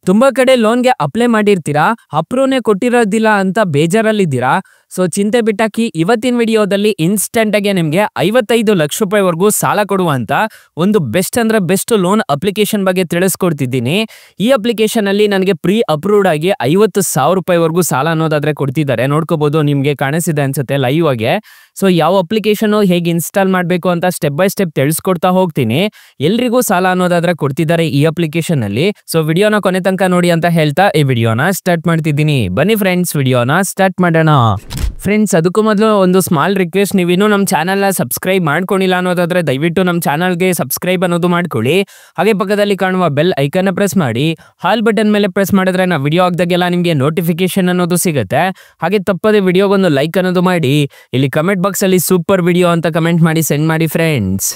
ತುಂಬಾ ಕಡೆ ಲೋನ್ಗೆ ಅಪ್ಲೈ ಮಾಡಿರ್ತೀರಾ, ಅಪ್ರೂವ್ನೇ ಕೊಟ್ಟಿರೋದಿಲ್ಲ ಅಂತ ಬೇಜಾರಲ್ಲಿದ್ದೀರಾ. ಸೊ ಚಿಂತೆ ಬಿಟ್ಟಾಕಿ ಇವತ್ತಿನ ವಿಡಿಯೋದಲ್ಲಿ ಇನ್ಸ್ಟೆಂಟ್ ಆಗಿ ನಿಮಗೆ 55 ಲಕ್ಷ ರೂಪಾಯಿವರೆಗೂ ಸಾಲ ಕೊಡುವಂತ ಒಂದು ಬೆಸ್ಟ್ ಅಂದ್ರೆ ಬೆಸ್ಟ್ ಲೋನ್ ಅಪ್ಲಿಕೇಶನ್ ಬಗ್ಗೆ ತಿಳಿಸ್ಕೊಡ್ತಿದ್ದೀನಿ. ಈ ಅಪ್ಲಿಕೇಶನ್ ಅಲ್ಲಿ ನನಗೆ ಪ್ರೀ ಅಪ್ರೂವ್ಡ್ ಆಗಿ 50,000 ರೂಪಾಯಿವರೆಗೂ ಸಾಲ ಅನ್ನೋದಾದ್ರೆ ಕೊಡ್ತಿದ್ದಾರೆ. ನೋಡ್ಕೋಬಹುದು, ನಿಮ್ಗೆ ಕಾಣಿಸಿದೆ ಅನ್ಸುತ್ತೆ ಲೈವ್ ಆಗಿ. ಸೊ ಯಾವ ಅಪ್ಲಿಕೇಶನ್ ಹೇಗೆ ಇನ್ಸ್ಟಾಲ್ ಮಾಡಬೇಕು ಅಂತ ಸ್ಟೆಪ್ ಬೈ ಸ್ಟೆಪ್ ತಿಳಿಸ್ಕೊಡ್ತಾ ಹೋಗ್ತೀನಿ. ಎಲ್ರಿಗೂ ಸಾಲ ಅನ್ನೋದಾದ್ರೆ ಕೊಡ್ತಿದ್ದಾರೆ ಈ ಅಪ್ಲಿಕೇಶನ್ ಅಲ್ಲಿ. ಸೊ ವಿಡಿಯೋನ ಕೊನೆ ತನಕ ನೋಡಿ ಅಂತ ಹೇಳ್ತಾ ಈ ವಿಡಿಯೋನ ಸ್ಟಾರ್ಟ್ ಮಾಡ್ತಿದ್ದೀನಿ. ಬನ್ನಿ ಫ್ರೆಂಡ್ಸ್, ವಿಡಿಯೋನ ಸ್ಟಾರ್ಟ್ ಮಾಡೋಣ. ಫ್ರೆಂಡ್ಸ್, ಅದಕ್ಕೂ ಮೊದಲು ಒಂದು ಸ್ಮಾಲ್ ರಿಕ್ವೆಸ್ಟ್, ನೀವಿನ್ನೂ ನಮ್ಮ ಚಾನಲ್ನ ಸಬ್ಸ್ಕ್ರೈಬ್ ಮಾಡ್ಕೊಂಡಿಲ್ಲ ಅನ್ನೋದಾದ್ರೆ ದಯವಿಟ್ಟು ನಮ್ಮ ಚಾನಲ್ಗೆ ಸಬ್ಸ್ಕ್ರೈಬ್ ಅನ್ನೋದು ಮಾಡ್ಕೊಳ್ಳಿ. ಹಾಗೆ ಪಕ್ಕದಲ್ಲಿ ಕಾಣುವ ಬೆಲ್ ಐಕನ್ನ ಪ್ರೆಸ್ ಮಾಡಿ, ಹಾಲ್ ಬಟನ್ ಮೇಲೆ ಪ್ರೆಸ್ ಮಾಡಿದ್ರೆ ನಾವು ವಿಡಿಯೋ ಹಾಕಿದಾಗೆಲ್ಲ ನಿಮಗೆ ನೋಟಿಫಿಕೇಶನ್ ಅನ್ನೋದು ಸಿಗುತ್ತೆ. ಹಾಗೆ ತಪ್ಪದೆ ವಿಡಿಯೋಗೊಂದು ಲೈಕ್ ಅನ್ನೋದು ಮಾಡಿ. ಇಲ್ಲಿ ಕಮೆಂಟ್ ಬಾಕ್ಸ್ ಅಲ್ಲಿ ಸೂಪರ್ ವಿಡಿಯೋ ಅಂತ ಕಮೆಂಟ್ ಮಾಡಿ ಸೆಂಡ್ ಮಾಡಿ ಫ್ರೆಂಡ್ಸ್.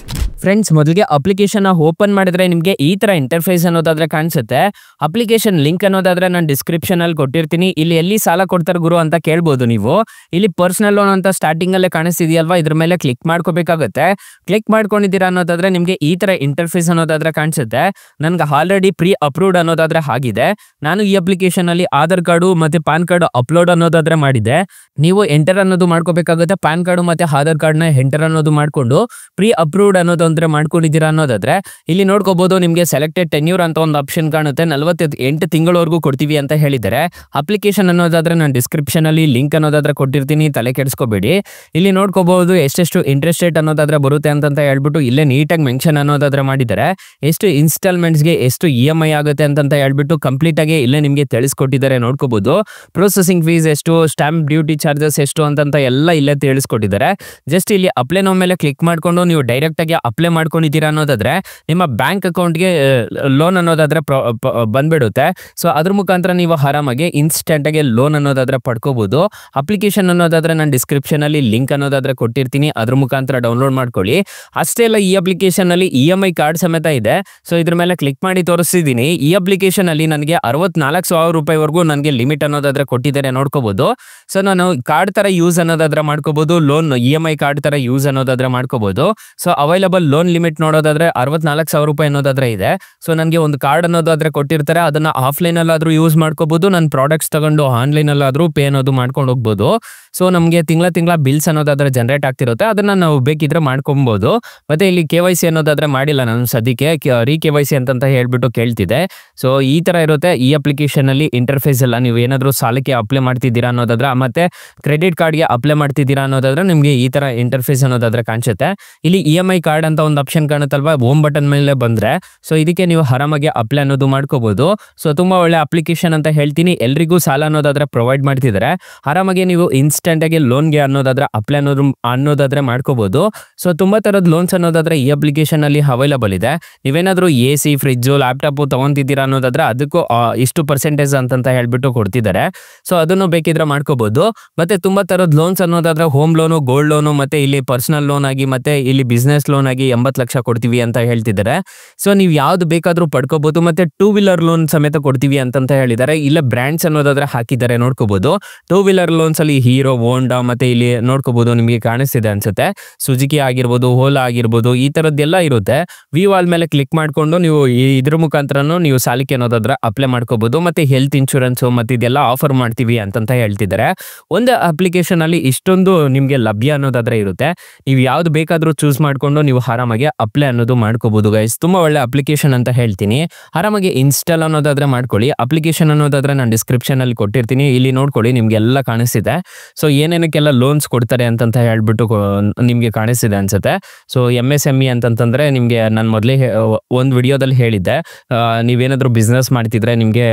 ಮೊದಲಿಗೆ ಅಪ್ಲಿಕೇಶನ್ ಓಪನ್ ಮಾಡಿದ್ರೆ ನಿಮಗೆ ಈ ತರ ಇಂಟರ್ಫೇಸ್ ಅನ್ನೋದಾದ್ರೆ ಕಾಣಿಸುತ್ತೆ. ಅಪ್ಲಿಕೇಶನ್ ಲಿಂಕ್ ಅನ್ನೋದಾದ್ರೆ ನಾನು ಡಿಸ್ಕ್ರಿಪ್ಷನ್ ಅಲ್ಲಿ ಕೊಟ್ಟಿರ್ತೀನಿ. ಇಲ್ಲಿ ಎಲ್ಲಿ ಸಾಲ ಕೊಡ್ತಾರೆ ಗುರು ಅಂತ ಕೇಳ್ಬೋದು ನೀವು. ಇಲ್ಲಿ ಪರ್ಸನಲ್ ಲೋನ್ ಅಂತ ಸ್ಟಾರ್ಟಿಂಗ್ ಅಲ್ಲೇ ಕಾಣಿಸ್ತಿದೆಯಲ್ವಾ, ಇದ್ರ ಮೇಲೆ ಕ್ಲಿಕ್ ಮಾಡ್ಕೋಬೇಕಾಗುತ್ತೆ. ಕ್ಲಿಕ್ ಮಾಡ್ಕೊಂಡಿದ್ದೀರಾ ಅನ್ನೋದಾದ್ರೆ ನಿಮಗೆ ಈ ತರ ಇಂಟರ್ಫೇಸ್ ಅನ್ನೋದಾದ್ರೆ ಕಾಣಿಸುತ್ತೆ. ನನ್ಗೆ ಆಲ್ರೆಡಿ ಪ್ರೀ ಅಪ್ರೂವ್ಡ್ ಅನ್ನೋದಾದ್ರೆ ಆಗಿದೆ. ನಾನು ಈ ಅಪ್ಲಿಕೇಶನ್ ಅಲ್ಲಿ ಆಧಾರ್ ಕಾರ್ಡು ಮತ್ತೆ ಪಾನ್ ಕಾರ್ಡ್ ಅಪ್ಲೋಡ್ ಅನ್ನೋದಾದ್ರೆ ಮಾಡಿದೆ. ನೀವು ಎಂಟರ್ ಅನ್ನೋದು ಮಾಡ್ಕೋಬೇಕಾಗುತ್ತೆ. ಪಾನ್ ಕಾರ್ಡು ಮತ್ತೆ ಆಧಾರ್ ಕಾರ್ಡ್ ನ ಎಂಟರ್ ಅನ್ನೋದು ಮಾಡ್ಕೊಂಡು ಪ್ರೀ ಅಪ್ರೂವ್ಡ್ ಅನ್ನೋದು ಅಂದ್ರೆ ಮಾಡ್ಕೊಂಡಿದ್ದೀರಾ ಅನ್ನೋದಾದ್ರೆ ಇಲ್ಲಿ ನೋಡ್ಕೋಬಹುದು. ನಿಮಗೆ ಸೆಲೆಕ್ಟೆಡ್ ಟೆನ್ಯೂರ್ ಅಂತ ಒಂದು ಆಪ್ಷನ್ ಕಾಣುತ್ತೆ. 48 ತಿಂಗಳವರೆಗೂ ಕೊಡ್ತೀವಿ ಅಂತ ಹೇಳಿದ್ದಾರೆ. ಅಪ್ಲಿಕೇಶನ್ ಅನ್ನೋದಾದ್ರೆ ನಾನು ಡಿಸ್ಕ್ರಿಪ್ಷನ್ ಅಲ್ಲಿ ಲಿಂಕ್ ಅನ್ನೋದಾದ್ರೆ ಕೊಟ್ಟಿರ್ತೀನಿ, ತಲೆ ಕೆಡಿಸ್ಕೋಬೇಡಿ. ಇಲ್ಲಿ ನೋಡ್ಕೋಬಹುದು ಎಷ್ಟೆಷ್ಟು ಇಂಟ್ರೆಸ್ಟ್ ರೇಟ್ ಅನ್ನೋದಾದ್ರೆ ಬರುತ್ತೆ ಅಂತ ಹೇಳ್ಬಿಟ್ಟು ಇಲ್ಲೇ ನೀಟಾಗಿ ಮೆನ್ಷನ್ ಅನ್ನೋದಾದ್ರೆ ಮಾಡಿದ್ದಾರೆ. ಎಷ್ಟು ಇನ್ಸ್ಟಾಲ್ಮೆಂಟ್ಸ್ಗೆ ಎಷ್ಟು EMI ಆಗುತ್ತೆ ಅಂತ ಹೇಳ್ಬಿಟ್ಟು ಕಂಪ್ಲೀಟ್ ಆಗಿ ಇಲ್ಲೇ ನಿಮಗೆ ತಿಳಿಸ್ಕೊಟ್ಟಿದ್ದಾರೆ. ನೋಡ್ಕೋಬಹುದು ಪ್ರೊಸೆಸಿಂಗ್ ಫೀಸ್ ಎಷ್ಟು, ಸ್ಟಾಂಪ್ ಡ್ಯೂಟಿ ಚಾರ್ಜಸ್ ಎಷ್ಟು ಅಂತ ಎಲ್ಲ ಇಲ್ಲೇ ತಿಳಿಸ್ಕೊಟ್ಟಿದ್ದಾರೆ. ಜಸ್ಟ್ ಇಲ್ಲಿ ಅಪ್ಲೈ ನೋ ಮೇಲೆ ಕ್ಲಿಕ್ ಮಾಡ್ಕೊಂಡು ನೀವು ಡೈರೆಕ್ಟ್ ಆಗಿ ಅಪ್ಲೈ ಮಾಡ್ಕೊಂಡಿದ್ದೀರಾ ಅನ್ನೋದಾದ್ರೆ ನಿಮ್ಮ ಬ್ಯಾಂಕ್ ಅಕೌಂಟ್ಗೆ ಲೋನ್ ಅನ್ನೋದಾದ್ರೆ ಬಂದ್ಬಿಡುತ್ತೆ. ಸೊ ಅದ್ರ ಮುಖಾಂತರ ನೀವು ಆರಾಮಾಗಿ ಇನ್ಸ್ಟೆಂಟ್ ಆಗಿ ಲೋನ್ ಅನ್ನೋದಾದ್ರೆ ಪಡ್ಕೋಬಹುದು. ಅಪ್ಲಿಕೇಶನ್ ಅನ್ನೋದಾದ್ರೆ ನಾನು ಡಿಸ್ಕ್ರಿಪ್ಷನ್ ಅಲ್ಲಿ ಲಿಂಕ್ ಅನ್ನೋದಾದ್ರೆ ಕೊಟ್ಟಿರ್ತೀನಿ, ಅದ್ರ ಮುಖಾಂತರ ಡೌನ್ಲೋಡ್ ಮಾಡ್ಕೊಳ್ಳಿ. ಅಷ್ಟೇ ಅಲ್ಲ, ಈ ಅಪ್ಲಿಕೇಶನ್ ಅಲ್ಲಿ EMI ಕಾರ್ಡ್ ಸಮೇತ ಇದೆ. ಸೊ ಇದ್ರ ಮೇಲೆ ಕ್ಲಿಕ್ ಮಾಡಿ ತೋರಿಸ್ತಿದ್ದೀನಿ. ಈ ಅಪ್ಲಿಕೇಶನ್ ಅಲ್ಲಿ ನನಗೆ 64,000 ರೂಪಾಯಿವರೆಗೂ ನನಗೆ ಲಿಮಿಟ್ ಅನ್ನೋದಾದ್ರೆ ಕೊಟ್ಟಿದ್ದಾರೆ. ನೋಡ್ಕೋಬಹುದು. ಸೊ ನಾನು ಕಾರ್ಡ್ ತರ ಯೂಸ್ ಅನ್ನೋದಾದ್ರೆ ಮಾಡ್ಕೋಬಹುದು, ಲೋನ್ EMI ಕಾರ್ಡ್ ತರ ಯೂಸ್ ಅನ್ನೋದಾದ್ರೆ ಮಾಡ್ಕೋಬಹುದು. ಸೊ ಅವೈಲಬಲ್ ಲೋನ್ ಲಿಮಿಟ್ ನೋಡೋದಾದ್ರೆ 64,000 ರೂಪಾಯಿ ಅನ್ನೋದಾದ್ರೆ ಇದೆ. ಸೊ ನನಗೆ ಒಂದು ಕಾರ್ಡ್ ಅನ್ನೋದಾದ್ರೆ ಕೊಟ್ಟಿರ್ತಾರೆ, ಅದನ್ನ ಆಫ್ಲೈನ್ ಅಲ್ಲಾದ್ರೂ ಯೂಸ್ ಮಾಡ್ಕೋಬಹುದು. ನನ್ನ ಪ್ರಾಡಕ್ಟ್ಸ್ ತಗೊಂಡು ಆನ್ಲೈನ್ ಅಲ್ಲಾದ್ರೂ ಪೇ ಅನ್ನೋದು ಮಾಡ್ಕೊಂಡು ಹೋಗ್ಬೋದು. ಸೊ ನಮಗೆ ತಿಂಗಳ ಬಿಲ್ಸ್ ಅನ್ನೋದಾದ್ರೆ ಜನರೇಟ್ ಆಗ್ತಿರುತ್ತೆ, ಅದನ್ನ ನಾವು ಬೇಕಿದ್ರೆ ಮಾಡ್ಕೊಬಹುದು. ಮತ್ತೆ ಇಲ್ಲಿ KYC ಅನ್ನೋದಾದ್ರೆ ಮಾಡಿಲ್ಲ ನಾನು ಸದ್ಯಕ್ಕೆ, KYC ಅಂತ ಹೇಳ್ಬಿಟ್ಟು ಕೇಳ್ತಿದೆ. ಸೊ ಈ ತರ ಇರುತ್ತೆ ಈ ಅಪ್ಲಿಕೇಶನ್ ಅಲ್ಲಿ ಇಂಟರ್ಫೇಸ್ ಎಲ್ಲ. ನೀವು ಏನಾದ್ರು ಸಾಲಕ್ಕೆ ಅಪ್ಲೈ ಮಾಡ್ತಿದ್ದೀರಾ ಅನ್ನೋದಾದ್ರೆ ಮತ್ತೆ ಕ್ರೆಡಿಟ್ ಕಾರ್ಡ್ಗೆ ಅಪ್ಲೈ ಮಾಡ್ತಿದ್ದೀರಾ ಅನ್ನೋದಾದ್ರೆ ನಿಮಗೆ ಈ ತರ ಇಂಟರ್ಫೇಸ್ ಅನ್ನೋದಾದ್ರೆ ಕಾಣಿಸುತ್ತೆ. ಇಲ್ಲಿ EMI ಕಾರ್ಡ್ ಅಂತ ಒಂದು ಆಪ್ಷನ್ ಕಾಣುತ್ತಲ್ವಾ, ಹೋಮ್ ಬಟನ್ ಮೇಲೆ ಬಂದ್ರೆ ಸೊ ಇದಕ್ಕೆ ನೀವು ಆರಾಮಾಗಿ ಅಪ್ಲೈ ಅನ್ನೋದು ಮಾಡ್ಕೋಬಹುದು. ಸೊ ತುಂಬಾ ಒಳ್ಳೆ ಅಪ್ಲಿಕೇಶನ್ ಅಂತ ಹೇಳ್ತೀನಿ. ಎಲ್ರಿಗೂ ಸಾಲ ಅನ್ನೋದಾದ್ರೆ ಪ್ರೊವೈಡ್ ಮಾಡ್ತಿದ್ದಾರೆ. ಆರಾಮಾಗಿ ನೀವು ಇನ್ಸ್ಟೆಂಟ್ ಆಗಿ ಲೋನ್ಗೆ ಅನ್ನೋದಾದ್ರೆ ಅಪ್ಲೈ ಅನ್ನೋದಾದ್ರೆ ಮಾಡ್ಕೋಬಹುದು. ಸೊ ತುಂಬಾ ತರದ ಲೋನ್ಸ್ ಅನ್ನೋದಾದ್ರೆ ಈ ಅಪ್ಲಿಕೇಶನ್ ಅಲ್ಲಿ ಅವೈಲಬಲ್ ಇದೆ. ನೀವೇನಾದ್ರೂ AC, ಫ್ರಿಡ್ಜ್, ಲ್ಯಾಪ್ಟಾಪ್ ತಗೊಂತಿದ್ದೀರಾ ಅನ್ನೋದಾದ್ರೆ ಅದಕ್ಕೂ ಇಷ್ಟು ಪರ್ಸೆಂಟೇಜ್ ಅಂತ ಹೇಳ್ಬಿಟ್ಟು ಕೊಡ್ತಿದ್ದಾರೆ. ಸೊ ಅದನ್ನು ಬೇಕಿದ್ರೆ ಮಾಡ್ಕೋಬಹುದು. ಮತ್ತೆ ತುಂಬಾ ತರದ ಲೋನ್ಸ್ ಅನ್ನೋದಾದ್ರೆ ಹೋಮ್ ಲೋನು, ಗೋಲ್ಡ್ ಲೋನು, ಮತ್ತೆ ಇಲ್ಲಿ ಪರ್ಸನಲ್ ಲೋನ್ ಆಗಿ ಮತ್ತೆ ಇಲ್ಲಿ ಬಿಸ್ನೆಸ್ ಲೋನ್ ಆಗಿ 80 ಲಕ್ಷ ಕೊಡ್ತೀವಿ ಅಂತ ಹೇಳ್ತಿದ್ದಾರೆ. ಸೊ ನೀವು ಯಾವ್ದು ಬೇಕಾದ್ರೂ ಪಡ್ಕೋಬಹುದು. ಮತ್ತೆ 2 ವೀಲರ್ ಲೋನ್ ಸಮೇತ ಕೊಡ್ತೀವಿ ಅಂತ ಹೇಳಿದ್ದಾರೆ. ಇಲ್ಲ ಬ್ರ್ಯಾಂಡ್ಸ್ ಅನ್ನೋದಾದ್ರೆ ಹಾಕಿದ್ದಾರೆ. ನೋಡ್ಕೋಬಹುದು 2 ವೀಲರ್ ಲೋನ್ಸ್ ಅಲ್ಲಿ ಹೀರೋ, ಹೋಂಡಾ, ಮತ್ತೆ ಇಲ್ಲಿ ನೋಡ್ಕೋಬಹುದು ನಿಮಗೆ ಕಾಣಿಸ್ತಿದೆ ಅನ್ಸುತ್ತೆ ಸುಜುಕಿ ಆಗಿರ್ಬೋದು, ಓಲಾ ಆಗಿರ್ಬೋದು, ಈ ತರದ್ದೆಲ್ಲ ಇರುತ್ತೆ. ವಾಲ್ ಮೇಲೆ ಕ್ಲಿಕ್ ಮಾಡ್ಕೊಂಡು ನೀವು ಇದ್ರ ಮುಖಾಂತರನು ನೀವು ಸಾಲಕ್ಕೆ ಅನ್ನೋದಾದ್ರೆ ಅಪ್ಲೈ ಮಾಡ್ಕೋಬಹುದು. ಮತ್ತೆ ಹೆಲ್ತ್ ಇನ್ಶೂರೆನ್ಸ್ ಮತ್ತೆ ಇದೆಲ್ಲ ಆಫರ್ ಮಾಡ್ತೀವಿ ಅಂತ ಹೇಳ್ತಿದ್ದಾರೆ. ಒಂದು ಅಪ್ಲಿಕೇಶನ್ ಅಲ್ಲಿ ಇಷ್ಟೊಂದು ನಿಮ್ಗೆ ಲಭ್ಯ ಅನ್ನೋದಾದ್ರೆ ಇರುತ್ತೆ. ನೀವು ಯಾವ್ದು ಬೇಕಾದ್ರೂ ಚೂಸ್ ಮಾಡ್ಕೊಂಡು ನೀವು ಆರಾಮಾಗಿ ಅಪ್ಲೈ ಅನ್ನೋದು ಮಾಡ್ಕೋಬಹುದು ಗೈಸ್. ತುಂಬಾ ಒಳ್ಳೆ ಅಪ್ಲಿಕೇಶನ್ ಅಂತ ಹೇಳ್ತೀನಿ. ಆರಾಮಾಗಿ ಇನ್ಸ್ಟಾಲ್ ಅನ್ನೋದಾದ್ರೆ ಮಾಡ್ಕೊಳ್ಳಿ. ಅಪ್ಲಿಕೇಶನ್ ಅನ್ನೋದಾದ್ರೆ ನಾನು ಡಿಸ್ಕ್ರಿಪ್ಷನ್ ಅಲ್ಲಿ ಕೊಟ್ಟಿರ್ತೀನಿ, ಇಲ್ಲಿ ನೋಡ್ಕೊಳ್ಳಿ, ನಿಮ್ಗೆಲ್ಲ ಕಾಣಿಸ್ತಿದೆ. ಸೊ ಏನೇನಕ್ಕೆಲ್ಲ ಲೋನ್ಸ್ ಕೊಡ್ತಾರೆ ಅಂತ ಹೇಳ್ಬಿಟ್ಟು ನಿಮ್ಗೆ ಕಾಣಿಸ್ತಿದೆ ಅನ್ಸುತ್ತೆ. ಸೊ MSME ಅಂತಂದ್ರೆ ನಿಮ್ಗೆ ನಾನು ಮೊದಲೇ ಒಂದು ವಿಡಿಯೋದಲ್ಲಿ ಹೇಳಿದ್ದೆ, ನೀವೇನಾದ್ರೂ ಬಿಸ್ನೆಸ್ ಮಾಡ್ತಿದ್ರೆ ನಿಮ್ಗೆ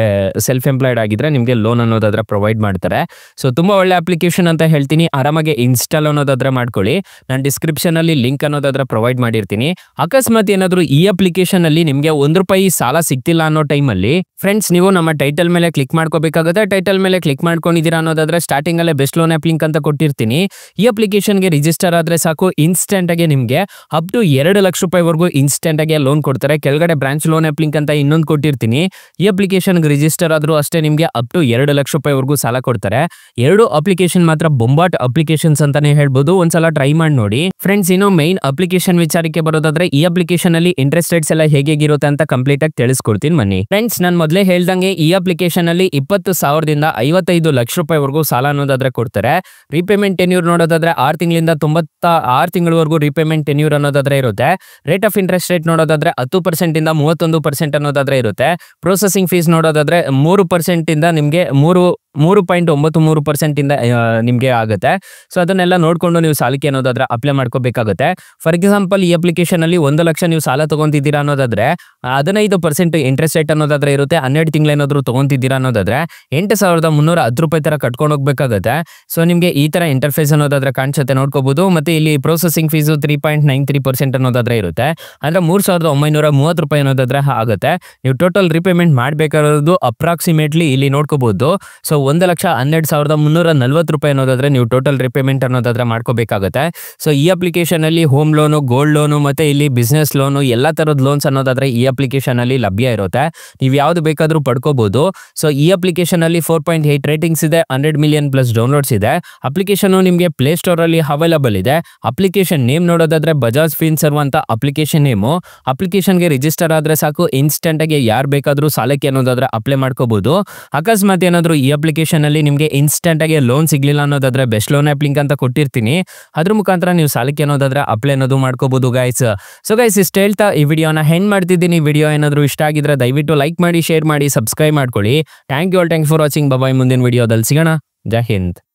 ಸೆಲ್ಫ್ ಎಂಪ್ಲಾಯ್ಡ್ ಆಗಿದ್ರೆ ನಿಮ್ಗೆ ಲೋನ್ ಅನ್ನೋದಾದ್ರೆ ಪ್ರೊವೈಡ್ ಮಾಡ್ತಾರೆ. ಸೊ ತುಂಬಾ ಒಳ್ಳೆ ಅಪ್ಲಿಕೇಶನ್ ಅಂತ ಹೇಳ್ತೀನಿ. ಆರಾಮಾಗಿ ಇನ್ಸ್ಟಾಲ್ ಅನ್ನೋದಾದ್ರೆ ಮಾಡ್ಕೊಳ್ಳಿ. ನಾನು ಡಿಸ್ಕ್ರಿಪ್ಷನ್ ಅಲ್ಲಿ ಲಿಂಕ್ ಅನ್ನೋದಾದ್ರೆ ಪ್ರೊವೈಡ್ ಮಾಡಿರ್ತೀನಿ. ಅಕಸ್ಮಾತ್ ಏನಾದ್ರು ಈ ಅಪ್ಲಿಕೇಶನ್ ಅಲ್ಲಿ ನಿಮ್ಗೆ ₹1 ಸಾಲ ಸಿಗ್ತಿಲ್ಲ ಅನ್ನೋ ಟೈಮಲ್ಲಿ ಫ್ರೆಂಡ್ಸ್ ನೀವು ನಮ್ಮ ಟೈಟಲ್ ಮೇಲೆ ಕ್ಲಿಕ್ ಮಾಡ್ಕೋಬೇಕಾಗುತ್ತೆ. ಟೈಟಲ್ ಮೇಲೆ ಕ್ಲಿಕ್ ಮಾಡ್ಕೊಂಡಿದ್ದೀರಾ ಅನ್ನೋದಾದ್ರೆ ಸ್ಟಾರ್ಟಿಂಗ್ ಅಲ್ಲೇ ಬೆಸ್ಟ್ ಲೋನ್ ಆ್ಯಪ್ ಲಿಂಕ್ ಅಂತ ಕೊಟ್ಟಿರ್ತೀನಿ. ಈ ಅಪ್ಲಿಕೇಶನ್ಗೆ ರಿಜಿಸ್ಟರ್ ಆದ್ರೆ ಸಾಕು, ಇನ್ಸ್ಟೆಂಟ್ ಆಗಿ ನಿಮಗೆ ಅಪ್ ಟು 2 ಲಕ್ಷ ರೂಪಾಯಿವರೆಗೂ ಇನ್ಸ್ಟೆಂಟ್ ಆಗಿ ಲೋನ್ ಕೊಡ್ತಾರೆ. ಕೆಳಗಡೆ ಬ್ರಾಂಚ್ ಲೋನ್ ಆ್ಯಪ್ ಲಿಂಕ್ ಅಂತ ಇನ್ನೊಂದು ಕೊಟ್ಟಿರ್ತೀನಿ. ಈ ಅಪ್ಲಿಕೇಶನ್ಗೆ ರಿಜಿಸ್ಟರ್ ಆದ್ರೂ ಅಷ್ಟೇ ನಿಮಗೆ ಅಪ್ ಟು 2 ಲಕ್ಷ ರೂಪಾಯಿವರೆಗೂ ಸಾಲ ಕೊಡ್ತಾರೆ. ಎರಡು ಅಪ್ಲಿಕೇಶನ್ ಮಾತ್ರ ಬೊಂಬಾಟ್ ಅಪ್ಲಿಕೇಶನ್ಸ್ ಅಂತಾನೆ ಹೇಳ್ಬೋದು. ಒಂದ್ಸಲ ಟ್ರೈ ಮಾಡಿ ನೋಡಿ ಫ್ರೆಂಡ್ಸ್. ಇನ್ನು ಮೈನ್ ಅಪ್ಲಿಕೇಶನ್ ವಿಚಾರಕ್ಕೆ ಬರೋದಾದ್ರೆ ಈ ಅಪ್ಲಿಕೇಶನ್ ಅಲ್ಲಿ ಇಂಟ್ರೆಸ್ಟ್ ರೇಟ್ಸ್ ಎಲ್ಲ ಹೇಗಿರುತ್ತೆ ಅಂತ ಕಂಪ್ಲೀಟ್ ಆಗಿ ತಿಳಿಸ್ಕೊಡ್ತೀನಿ ಬನ್ನಿ ಫ್ರೆಂಡ್ಸ್. ನಾನು ಮೊದಲೇ ಹೇಳ್ದಂಗೆ ಈ ಅಪ್ಲಿಕೇಶನ್ ಅಲ್ಲಿ 20,000ದಿಂದ 55 ಲಕ್ಷ ರೂಪಾಯಿವರೆಗೂ ಸಾಲ ಅನ್ನೋದಾದ್ರೆ ಕೊಡ್ತಾರೆ. ರೀಪೇಮೆಂಟ್ ಟೆನ್ಯೂರ್ ನೋಡೋದಾದ್ರೆ 6 ತಿಂಗಳಿಂದ 96 ತಿಂಗಳವರೆಗೂ ರೀಪೇಮೆಂಟ್ ಟೆನ್ಯೂರ್ ಅನ್ನೋದಾದ್ರೆ ಇರುತ್ತೆ. ರೇಟ್ ಆಫ್ ಇಂಟ್ರೆಸ್ಟ್ ರೇಟ್ ನೋಡೋದಾದ್ರೆ 10% ಇಂದ 31% ಅನ್ನೋದಾದ್ರೆ ಇರುತ್ತೆ. ಪ್ರೊಸೆಸಿಂಗ್ ಫೀಸ್ ನೋಡೋದಾದ್ರೆ 3% ಇಂದ ನಿಮಗೆ 3.93% ಇಂದ ನಿಮಗೆ ಆಗುತ್ತೆ. ಸೊ ಅದನ್ನೆಲ್ಲ ನೋಡ್ಕೊಂಡು ನೀವು ಸಾಲಕ್ಕೆ ಅನ್ನೋದಾದ್ರೆ ಅಪ್ಲೈ ಮಾಡ್ಕೋಬೇಕಾಗುತ್ತೆ. ಫಾರ್ ಎಕ್ಸಾಂಪಲ್ ಈ ಅಪ್ಲಿಕೇಶನ್ ಅಲ್ಲಿ 1 ಲಕ್ಷ ನೀವು ಸಾಲ ತಗೊಂತಿದ್ದೀರಾ ಅನ್ನೋದಾದ್ರೆ 15% ಇಂಟ್ರೆಸ್ಟ್ ರೇಟ್ ಅನ್ನೋದಾದ್ರೆ ಇರುತ್ತೆ. 12 ತಿಂಗಳು ಏನಾದ್ರು ತಗೊಂತಿದ್ದೀರಾ ಅನ್ನೋದಾದ್ರೆ 8,310 ರೂಪಾಯಿ ತರ ಕಟ್ಕೊಂಡು ಹೋಗ್ಬೇಕಾಗುತ್ತೆ. ಸೊ ನಿಮಗೆ ಈ ತರ ಇಂಟರ್ಫೇಸ್ ಅನ್ನೋದಾದ್ರೆ ಕಾಣಿಸುತ್ತೆ, ನೋಡ್ಕೋಬಹುದು. ಮತ್ತೆ ಇಲ್ಲಿ ಪ್ರೊಸೆಸಿಂಗ್ ಫೀಸು 3.93% ಅನ್ನೋದಾದ್ರೆ ಇರುತ್ತೆ. ಅಂದ್ರೆ 3,930 ರೂಪಾಯಿ ಅನ್ನೋದಾದ್ರೆ ಆಗುತ್ತೆ. ನೀವು ಟೋಟಲ್ ರಿಪೇಮೆಂಟ್ ಮಾಡಬೇಕಾಗಿರೋದು ಅಪ್ರಾಕ್ಸಿಮೇಟ್ಲಿ ಇಲ್ಲಿ ನೋಡ್ಕೋಬಹುದು. ಸೊ 1,12,340 ರೂಪಾಯಿ ಅನ್ನೋದಾದ್ರೆ ನೀವು ಟೋಟಲ್ ರಿಪೇಮೆಂಟ್ ಅನ್ನೋದಾದ್ರೆ ಮಾಡ್ಕೋಬೇಕಾಗುತ್ತೆ. ಸೊ ಈ ಅಪ್ಲಿಕೇಶನ್ ಅಲ್ಲಿ ಹೋಮ್ ಲೋನು, ಗೋಲ್ಡ್ ಲೋನು ಮತ್ತೆ ಇಲ್ಲಿ ಬಿಸ್ನೆಸ್ ಲೋನು ಎಲ್ಲ ತರದ ಲೋನ್ಸ್ ಅನ್ನೋದಾದ್ರೆ ಈ ಅಪ್ಲಿಕೇಶನ್ ಅಲ್ಲಿ ಲಭ್ಯ ಇರುತ್ತೆ. ನೀವು ಯಾವ್ದು ಬೇಕಾದ್ರೂ ಪಡ್ಕೋಬಹುದು. ಸೊ ಈ ಅಪ್ಲಿಕೇಶನ್ ಅಲ್ಲಿ 4.8 ರೇಟಿಂಗ್ಸ್ ಇದೆ, 100 ಮಿಲಿಯನ್ ಪ್ಲಸ್ ಡೌನ್ಲೋಡ್ಸ್ ಇದೆ. ಅಪ್ಲಿಕೇಶನ್ ನಿಮಗೆ ಪ್ಲೇ ಸ್ಟೋರ್ ಅಲ್ಲಿ ಅವೈಲಬಲ್ ಇದೆ. ಅಪ್ಲಿಕೇಶನ್ ನೇಮ್ ನೋಡೋದಾದ್ರೆ ಬಜಾಜ್ ಫಿನ್ಸರ್ವ್ ಅಂತ ಅಪ್ಲಿಕೇಶನ್ ನೇಮು. ಅಪ್ಲಿಕೇಶನ್ಗೆ ರಿಜಿಸ್ಟರ್ ಆದ್ರೆ ಸಾಕು, ಇನ್ಸ್ಟೆಂಟ್ ಆಗಿ ಯಾರು ಬೇಕಾದ್ರೂ ಸಾಲಕ್ಕೆ ಅನ್ನೋದಾದ್ರೆ ಅಪ್ಲೈ ಮಾಡ್ಕೋಬಹುದು. ಅಕಸ್ಮಾತ್ ಏನಾದ್ರು ಈ ಅಪ್ಲಿಕೇಶನ್ ಅಲ್ಲಿ ನಿಮಗೆ ಇನ್ಸ್ಟೆಂಟ್ ಆಗಿ ಲೋನ್ ಸಿಗ್ಲಿಲ್ಲ ಅನ್ನೋದಾದ್ರೆ ಬೆಸ್ಟ್ ಲೋನ್ ಆ್ಯಪ್ ಲಿಂಕ್ ಅಂತ ಕೊಟ್ಟಿರ್ತೀನಿ. ಅದ್ರ ಮುಖಾಂತರ ನೀವು ಸಾಲಕ್ಕೆ ಅನ್ನೋದಾದ್ರೆ ಅಪ್ಲೈ ಅನ್ನೋದು ಮಾಡ್ಕೋಬಹುದು ಗೈಸ್. ಸೊ ಗೈಸ್ ಇಷ್ಟು ಹೇಳ್ತಾ ಈ ವಿಡಿಯೋನ ಹೆಂಗ್ ಮಾಡ್ತಿದ್ದೀನಿ. ವಿಡಿಯೋ ಏನಾದ್ರು ಇಷ್ಟ ಆಗಿದ್ರೆ ದಯವಿಟ್ಟು ಲೈಕ್ ಮಾಡಿ, ಶೇರ್ ಮಾಡಿ, ಸಬ್ಸ್ಕ್ರೈಬ್ ಮಾಡ್ಕೊಳ್ಳಿ. Thank you for watching. Bye. ಮುಂದಿನ ವಿಡಿಯೋದಲ್ಲಿ ಸಿಗೋಣ. ಜೈ ಹಿಂದ್.